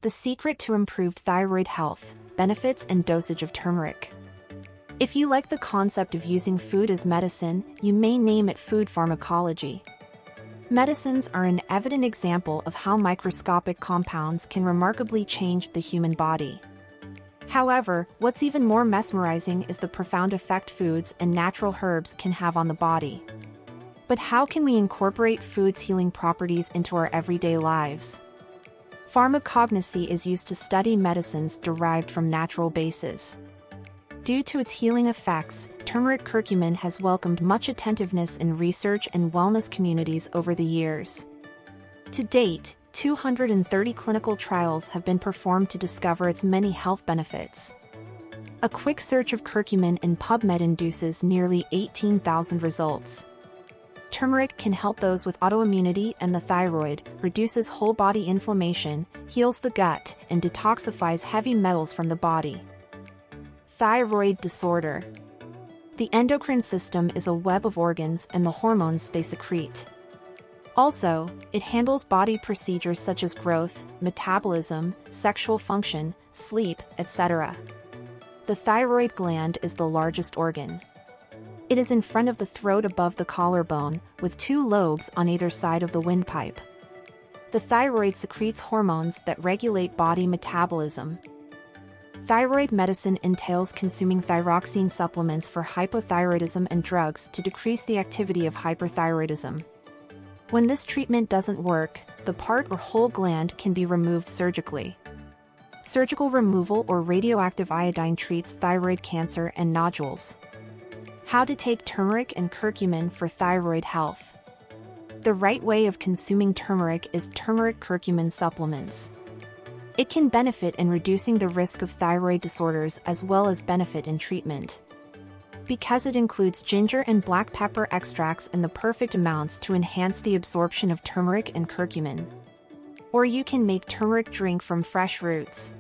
The secret to improved thyroid health, benefits and dosage of turmeric. If you like the concept of using food as medicine, you may name it food pharmacology. Medicines are an evident example of how microscopic compounds can remarkably change the human body. However, what's even more mesmerizing is the profound effect foods and natural herbs can have on the body. But how can we incorporate foods' healing properties into our everyday lives? Pharmacognosy is used to study medicines derived from natural bases. Due to its healing effects, turmeric curcumin has welcomed much attentiveness in research and wellness communities over the years. To date, 230 clinical trials have been performed to discover its many health benefits. A quick search of curcumin in PubMed induces nearly 18,000 results. Turmeric can help those with autoimmunity and the thyroid, reduces whole body inflammation, heals the gut, and detoxifies heavy metals from the body. Thyroid disorder. The endocrine system is a web of organs and the hormones they secrete. Also, it handles body procedures such as growth, metabolism, sexual function, sleep, etc. The thyroid gland is the largest organ. It is in front of the throat above the collarbone, with 2 lobes on either side of the windpipe. The thyroid secretes hormones that regulate body metabolism. Thyroid medicine entails consuming thyroxine supplements for hypothyroidism and drugs to decrease the activity of hyperthyroidism. When this treatment doesn't work, the part or whole gland can be removed surgically. Surgical removal or radioactive iodine treats thyroid cancer and nodules. How to take turmeric and curcumin for thyroid health. The right way of consuming turmeric is turmeric curcumin supplements. It can benefit in reducing the risk of thyroid disorders as well as benefit in treatment. Because it includes ginger and black pepper extracts in the perfect amounts to enhance the absorption of turmeric and curcumin. Or you can make turmeric drink from fresh roots.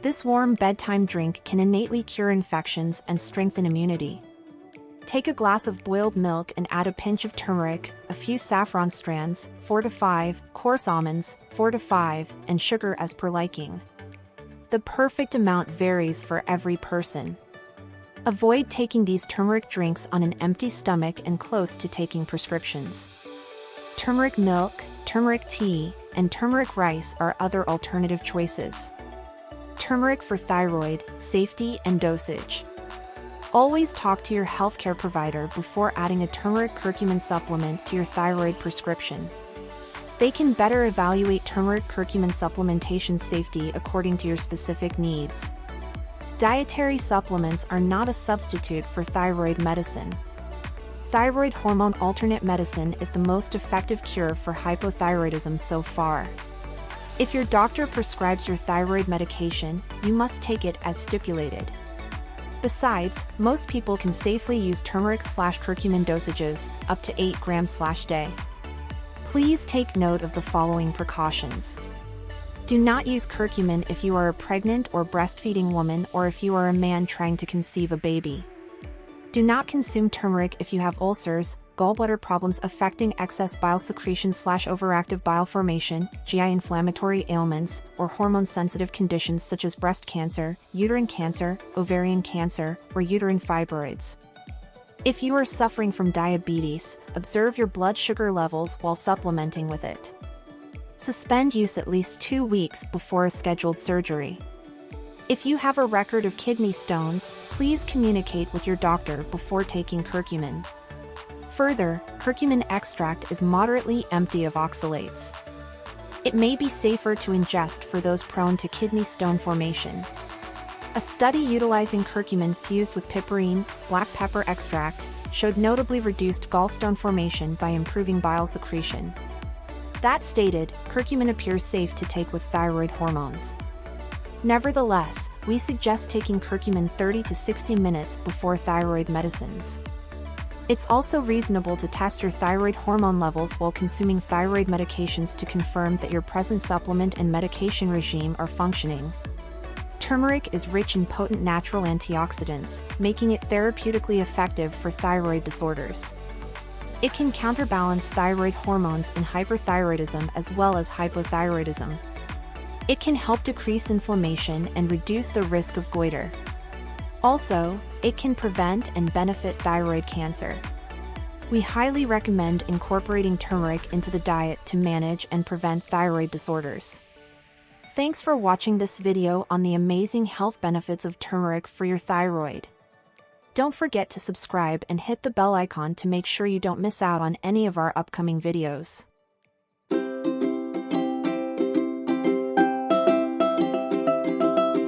This warm bedtime drink can innately cure infections and strengthen immunity. Take a glass of boiled milk and add a pinch of turmeric, a few saffron strands, 4 to 5, coarse almonds, 4 to 5, and sugar as per liking. The perfect amount varies for every person. Avoid taking these turmeric drinks on an empty stomach and close to taking prescriptions. Turmeric milk, turmeric tea, and turmeric rice are other alternative choices. Turmeric for thyroid, safety and dosage. Always talk to your healthcare provider before adding a turmeric curcumin supplement to your thyroid prescription. They can better evaluate turmeric curcumin supplementation safety according to your specific needs. Dietary supplements are not a substitute for thyroid medicine. Thyroid hormone alternate medicine is the most effective cure for hypothyroidism so far. If your doctor prescribes your thyroid medication, you must take it as stipulated. Besides, most people can safely use turmeric/curcumin dosages, up to 8 grams/day. Please take note of the following precautions. Do not use curcumin if you are a pregnant or breastfeeding woman or if you are a man trying to conceive a baby. Do not consume turmeric if you have ulcers, gallbladder problems affecting excess bile secretion/overactive bile formation, GI inflammatory ailments, or hormone-sensitive conditions such as breast cancer, uterine cancer, ovarian cancer, or uterine fibroids. If you are suffering from diabetes, observe your blood sugar levels while supplementing with it. Suspend use at least 2 weeks before a scheduled surgery. If you have a record of kidney stones, please communicate with your doctor before taking curcumin. Further, curcumin extract is moderately empty of oxalates. It may be safer to ingest for those prone to kidney stone formation. A study utilizing curcumin fused with piperine, black pepper extract, showed notably reduced gallstone formation by improving bile secretion. That stated, curcumin appears safe to take with thyroid hormones. Nevertheless, we suggest taking curcumin 30 to 60 minutes before thyroid medicines. It's also reasonable to test your thyroid hormone levels while consuming thyroid medications to confirm that your present supplement and medication regime are functioning. Turmeric is rich in potent natural antioxidants, making it therapeutically effective for thyroid disorders. It can counterbalance thyroid hormones in hyperthyroidism as well as hypothyroidism. It can help decrease inflammation and reduce the risk of goiter. Also, it can prevent and benefit thyroid cancer. We highly recommend incorporating turmeric into the diet to manage and prevent thyroid disorders. Thanks for watching this video on the amazing health benefits of turmeric for your thyroid. Don't forget to subscribe and hit the bell icon to make sure you don't miss out on any of our upcoming videos.